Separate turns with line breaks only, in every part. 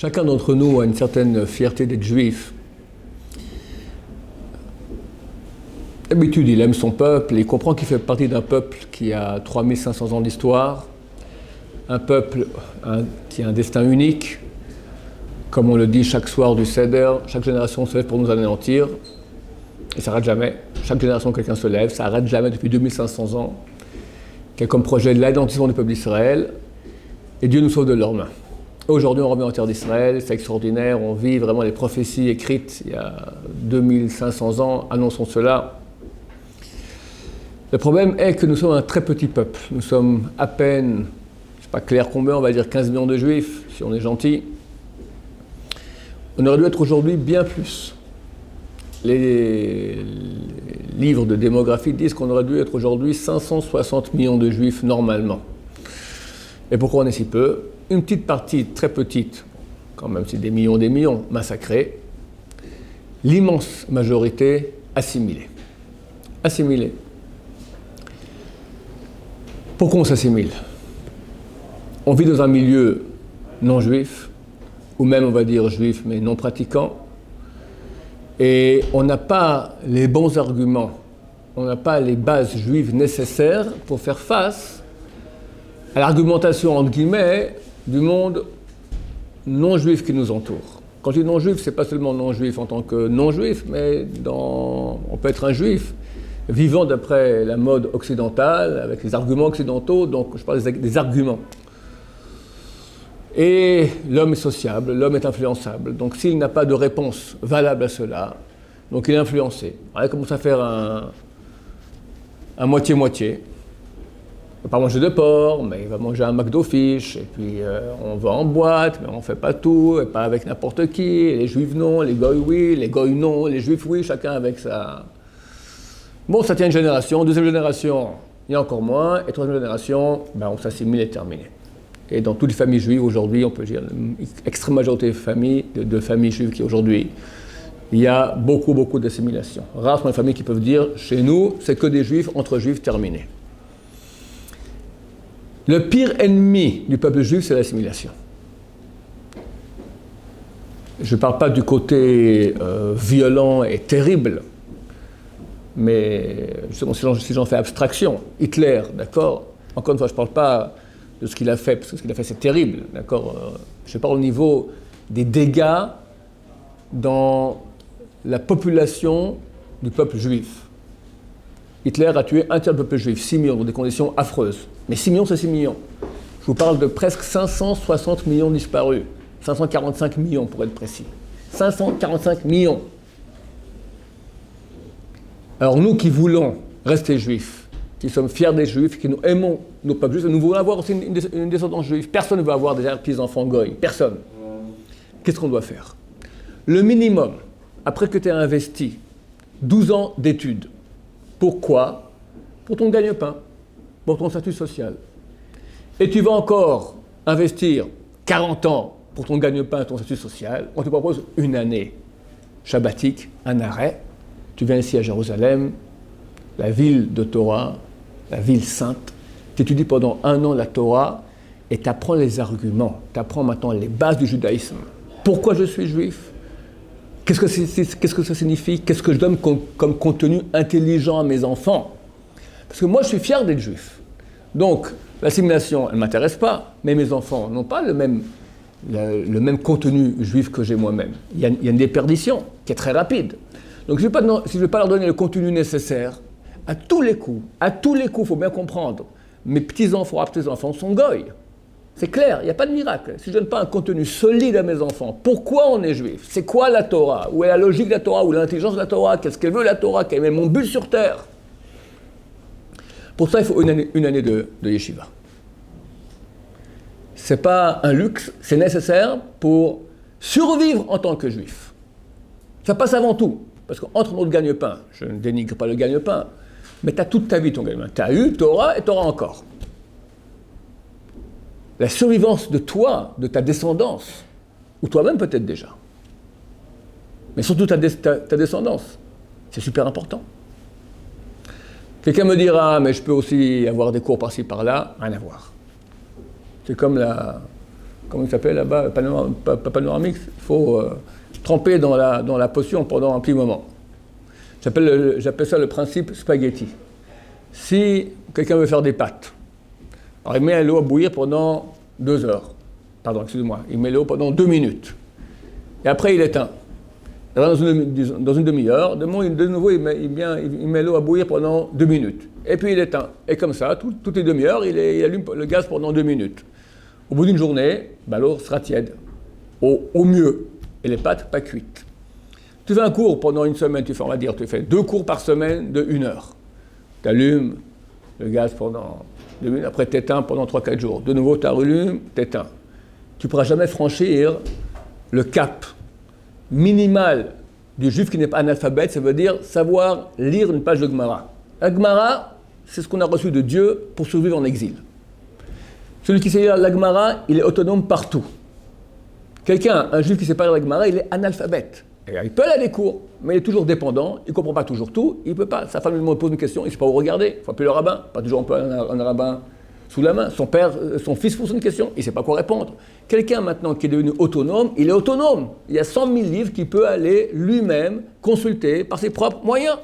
Chacun d'entre nous a une certaine fierté d'être juif. D'habitude, il aime son peuple, il comprend qu'il fait partie d'un peuple qui a 3500 ans d'histoire, un peuple qui a un destin unique. Comme on le dit chaque soir du Seder, chaque génération se lève pour nous anéantir, et ça n'arrête jamais. Chaque génération, quelqu'un se lève, ça n'arrête jamais depuis 2500 ans, qui a comme projet l'anéantissement du peuple d'Israël, et Dieu nous sauve de leurs mains. Aujourd'hui, on revient en terre d'Israël, c'est extraordinaire, on vit vraiment les prophéties écrites il y a 2500 ans, annonçons cela. Le problème est que nous sommes un très petit peuple. Nous sommes à peine, je ne sais pas clair combien, on va dire 15 millions de juifs, si on est gentil. On aurait dû être aujourd'hui bien plus. Les livres de démographie disent qu'on aurait dû être aujourd'hui 560 millions de juifs normalement. Et pourquoi on est si peu ? Une petite partie, très petite, quand même c'est des millions massacrés. L'immense majorité assimilée. Assimilée. Pourquoi on s'assimile ? On vit dans un milieu non juif, ou même on va dire juif mais non pratiquant, et on n'a pas les bons arguments, on n'a pas les bases juives nécessaires pour faire face à l'argumentation entre guillemets du monde non juif qui nous entoure. Quand je dis non juif, c'est pas seulement non juif en tant que non juif, mais on peut être un juif vivant d'après la mode occidentale, avec les arguments occidentaux, donc je parle des arguments. Et l'homme est sociable, l'homme est influençable. Donc s'il n'a pas de réponse valable à cela, donc il est influencé. Alors, il commence à faire un moitié-moitié. Il ne va pas manger de porc, mais il va manger un McDo fish, et puis on va en boîte, mais on ne fait pas tout, et pas avec n'importe qui. Les juifs non, les goïs oui, les goïs non, les juifs oui, chacun avec sa... Bon, ça tient une génération, deuxième génération, il y a encore moins, et troisième génération, on s'assimile et terminé. Et dans toutes les familles juives aujourd'hui, on peut dire, l'extrême majorité de familles juives qui aujourd'hui, il y a beaucoup d'assimilation. Rares sont les familles qui peuvent dire, chez nous, c'est que des juifs, entre juifs, terminé. Le pire ennemi du peuple juif, c'est l'assimilation. Je ne parle pas du côté violent et terrible, mais justement, si j'en fais abstraction, Hitler, d'accord ? Encore une fois, je ne parle pas de ce qu'il a fait, parce que ce qu'il a fait, c'est terrible, d'accord ? Je parle au niveau des dégâts dans la population du peuple juif. Hitler a tué un tiers du peuple juif, 6 millions, dans des conditions affreuses. Mais 6 millions, c'est 6 millions. Je vous parle de presque 560 millions disparus. 545 millions, pour être précis. 545 millions. Alors nous qui voulons rester juifs, qui sommes fiers des juifs, qui nous aimons nos peuples juifs, nous voulons avoir aussi une descendance juive. Personne ne veut avoir des petits-enfants goy. Personne. Qu'est-ce qu'on doit faire ? Le minimum, après que tu aies investi 12 ans d'études, pourquoi ? Pour ton gagne-pain, pour ton statut social. Et tu vas encore investir 40 ans pour ton gagne-pain et ton statut social, on te propose une année shabbatique, un arrêt. Tu viens ici à Jérusalem, la ville de Torah, la ville sainte. Tu étudies pendant 1 an la Torah et tu apprends les arguments. Tu apprends maintenant les bases du judaïsme. Pourquoi je suis juif ? Qu'est-ce que ça signifie ? Qu'est-ce que je donne comme contenu intelligent à mes enfants ? Parce que moi, je suis fier d'être juif. Donc, l'assimilation, elle ne m'intéresse pas, mais mes enfants n'ont pas le même contenu juif que j'ai moi-même. Il y a une déperdition qui est très rapide. Donc, si je ne vais pas leur donner le contenu nécessaire, à tous les coups, il faut bien comprendre, mes petits-enfants sont goy. C'est clair, il n'y a pas de miracle. Si je ne donne pas un contenu solide à mes enfants, pourquoi on est juif ? C'est quoi la Torah ? Où est la logique de la Torah ? Où est l'intelligence de la Torah ? Qu'est-ce qu'elle veut la Torah ? Quel est mon but sur terre ? Pour ça, il faut une année de yeshiva. Ce n'est pas un luxe, c'est nécessaire pour survivre en tant que juif. Ça passe avant tout. Parce qu'entre notre gagne-pain, je ne dénigre pas le gagne-pain, mais tu as toute ta vie ton gagne-pain. Tu as eu Torah et Torah encore. La survivance de toi, de ta descendance, ou toi-même peut-être déjà, mais surtout ta descendance, c'est super important. Quelqu'un me dira, mais je peux aussi avoir des cours par-ci par-là, rien à voir. C'est comme comment il s'appelle là-bas, pas panoramique, il faut tremper dans la potion pendant un petit moment. J'appelle ça le principe spaghetti. Si quelqu'un veut faire des pâtes, alors il met l'eau à bouillir pendant 2 heures. Pardon, excusez-moi. Il met l'eau pendant 2 minutes. Et après, il éteint. Et dans une demi-heure, de nouveau, il met l'eau à bouillir pendant 2 minutes. Et puis, il éteint. Et comme ça, toutes les demi-heures, il allume le gaz pendant 2 minutes. Au bout d'une journée, l'eau sera tiède. Au mieux. Et les pâtes, pas cuites. Tu fais un cours pendant une semaine, tu fais 2 cours par semaine de 1 heure. Tu allumes le gaz pendant 2 minutes, après tu éteins pendant 3-4 jours. De nouveau, tu allumes, tu éteins. Tu ne pourras jamais franchir le cap minimal du juif qui n'est pas analphabète, ça veut dire savoir lire une page de Gemara. La Gemara, c'est ce qu'on a reçu de Dieu pour survivre en exil. Celui qui sait lire la Gemara, il est autonome partout. Un juif qui sait pas lire la Gemara, il est analphabète. Il peut aller à des cours, mais il est toujours dépendant, il ne comprend pas toujours tout, il ne peut pas. Sa femme lui pose une question, il ne sait pas où regarder, il faut appeler le rabbin, pas toujours on peut un rabbin sous la main. Son fils pose une question, il ne sait pas quoi répondre. Quelqu'un maintenant qui est devenu autonome, il est autonome. Il y a 100 000 livres qu'il peut aller lui-même consulter par ses propres moyens.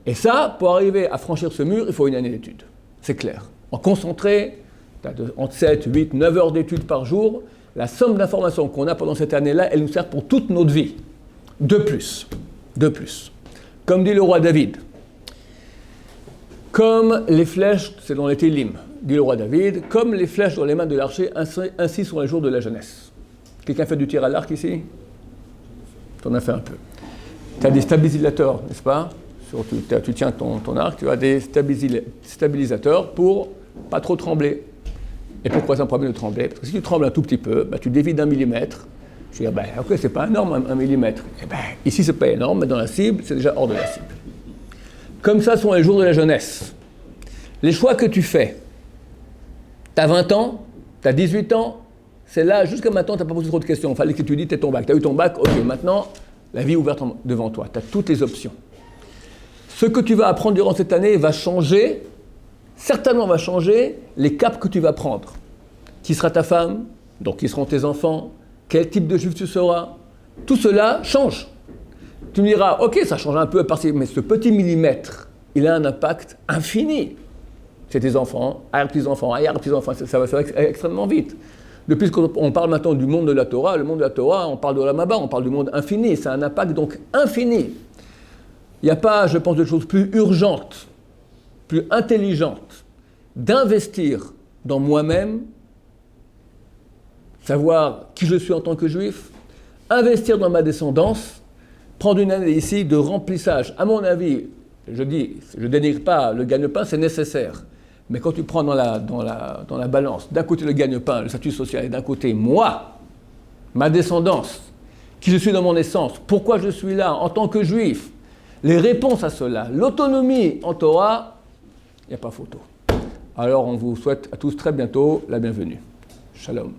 Et ça, pour arriver à franchir ce mur, il faut une année d'études. C'est clair. En concentré, entre 7, 8, 9 heures d'études par jour, la somme d'informations qu'on a pendant cette année-là, elle nous sert pour toute notre vie. De plus. Comme dit le roi David, comme les flèches, c'est dans les Télim, dit le roi David, comme les flèches dans les mains de l'archer, ainsi sont les jours de la jeunesse. Quelqu'un fait du tir à l'arc ici? Tu en as fait un peu. Tu as des stabilisateurs, n'est-ce pas? Tu tiens ton arc, tu as des stabilisateurs pour pas trop trembler. Et pourquoi c'est un problème de trembler? Parce que si tu trembles un tout petit peu, tu dévies d'1 millimètre. Je vais dire, ok, c'est pas énorme, 1 millimètre. Ici, c'est pas énorme, mais dans la cible, c'est déjà hors de la cible. Comme ça sont les jours de la jeunesse. Les choix que tu fais, tu as 20 ans, tu as 18 ans, c'est là, jusqu'à maintenant, tu n'as pas posé trop de questions. Il fallait que tu dises, tu as ton bac. Tu as eu ton bac, ok, maintenant, la vie est ouverte devant toi. Tu as toutes les options. Ce que tu vas apprendre durant cette année va changer, certainement va changer les caps que tu vas prendre. Qui sera ta femme? Donc qui seront tes enfants? Quel type de juif tu seras? Tout cela change. Tu me diras, ok, ça change un peu, mais ce petit millimètre, il a un impact infini. C'est tes enfants, arrière-petits-enfants, ça va faire extrêmement vite. Depuis qu'on parle maintenant du monde de la Torah, le monde de la Torah, on parle de la Maba, on parle du monde infini, c'est un impact donc infini. Il n'y a pas, je pense, de choses plus urgentes, plus intelligentes, d'investir dans moi-même, savoir qui je suis en tant que juif, investir dans ma descendance, prendre une année ici de remplissage. À mon avis, je dénigre pas le gagne-pain, c'est nécessaire. Mais quand tu prends dans la balance, d'un côté le gagne-pain, le statut social, et d'un côté moi, ma descendance, qui je suis dans mon essence, pourquoi je suis là en tant que juif, les réponses à cela, l'autonomie en Torah, il n'y a pas photo. Alors on vous souhaite à tous très bientôt la bienvenue. Shalom.